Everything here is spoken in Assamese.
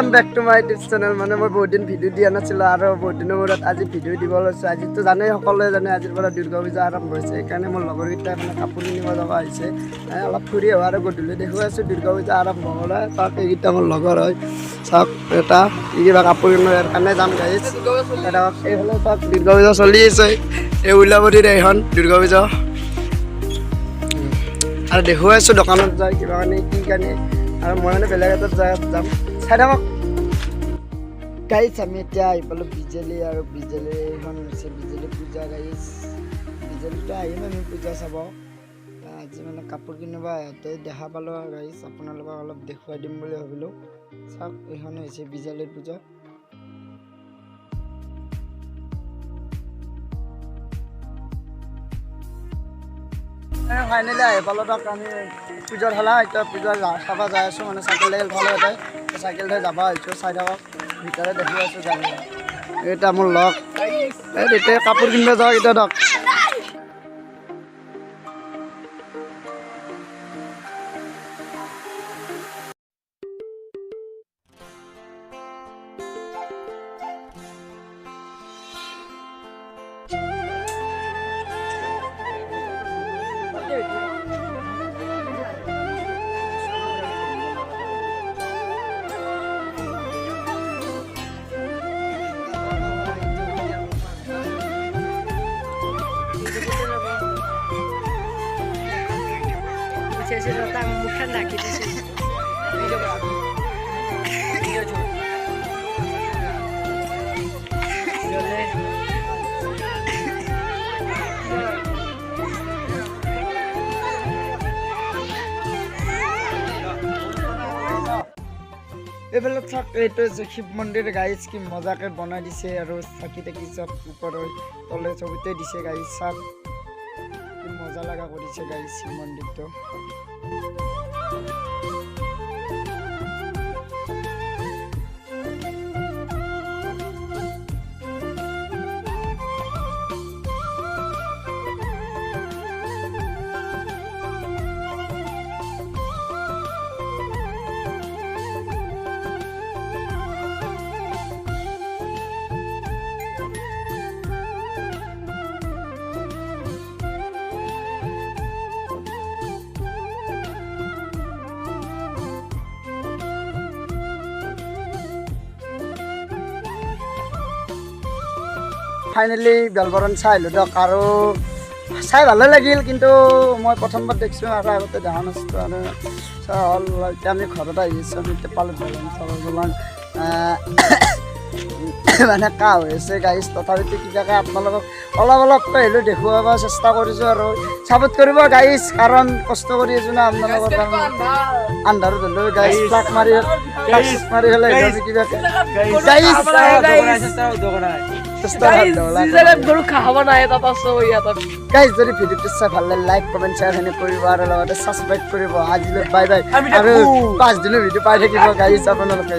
Welcome back to my YouTube channel মানে মই বহুত দিন ভিডিও দিয়া নাছিলো আৰু বহুত দিনৰ মূৰত আজি ভিডিও দিব লৈছো আজিতো জানেই সকলোৱে জানে আজিৰ পৰা দুৰ্গা পূজা আৰম্ভ হৈছে সেইকাৰণে মোৰ লগৰকেইটা মানে কাপোৰ কিনিব যাব আহিছে অলপ ফুৰি অহা আৰু গধূলি দেখুৱাই আছো দুৰ্গা পূজা আৰম্ভ হ'লে তাক এইকেইটা মোৰ লগৰ হয় চাওক এটা কিবা কাপোৰ কিনাৰ কাৰণে যাম গাইছ এইফালে চাওক দুৰ্গা পূজা চলি আছে এই উলাবৰীৰ এখন দুৰ্গা পূজা আৰু দেখুৱাই আছো দোকানত যাই কিবা কাৰণে কি কাৰণে আৰু মই মানে বেলেগ এটা জায়গাত যাম চাই থাকক গাইছ আমি এতিয়া আহি পালোঁ বিজেলি আৰু বিজেলি এখন হৈছে বিজেলি পূজা গাইছ বিজেলিটো আহিম আমি পূজা চাব আজি মানে কাপোৰ কিনিব ইয়াতে দেখা পালোঁ আৰু গাইছ আপোনালোকক অলপ দেখুৱাই দিম বুলি ভাবিলোঁ চাওক এইখন হৈছে বিজেলিৰ পূজা ফাইনেলি আহি পালোঁ তাক আমি পূজাৰ হ'লা এতিয়া পূজাৰ চাব যাই আছোঁ মানে চাইকেল লাগিল ভাল হয় চাইকেল লৈ যাব আহিছোঁ চাই থাকক ভিতৰে দেখি আছোঁ যাম এইটা মোৰ লগ এই তেতিয়া কাপোৰ কিনিব যাওঁ এতিয়া ধৰক Saya datang bukan nak kita sih. Video berapa? Video tu. Video le. এইফালে থাক এইটো শিৱ মন্দিৰ গাইছ কি মজাকে বনাই দিছে আৰু চাকি তাকি চব ওপৰৰ তলে চবতে দিছে গাইছ চাক কি মজা লগা কৰিছে গাইছ শিৱ মন্দিৰটো ফাইনেলি বেলবৰণ চাই আহিলোঁ দিয়ক আৰু চাই ভালে লাগিল কিন্তু মই প্ৰথমবাৰ দেখিছোঁ আৰু আগতে দেখা নাছিলোঁ আৰু হ'ল এতিয়া আমি ঘৰত আহিছোঁ আমি এতিয়া পালোঁ বেলবৰণ চাবলৈ মানে কাহ হৈ আছে গাইছ তথাপিতো কিবাকৈ আপোনালোকক অলপ আহিলোঁ দেখুৱাব চেষ্টা কৰিছোঁ আৰু চাপৰ্ট কৰিব গাইছ কাৰণ কষ্ট কৰি আছোঁ না আপোনালোকৰ কাৰণে আন্ধাৰত হ'লেও গাইছ ফ্লাগ মাৰি পেলাই কিবাকৈ গাইজ যদি ভিডিঅ'টো চাই ভাল লাগে লাইক কমেণ্ট শ্বেয়াৰ সেনে কৰিব আৰু লগতে ছাবস্ক্ৰাইব কৰিব আজিলৈ বাই বাই আৰু 5 দিনৰ ভিডিঅ' পাই থাকিব গাইজ আপোনালোকে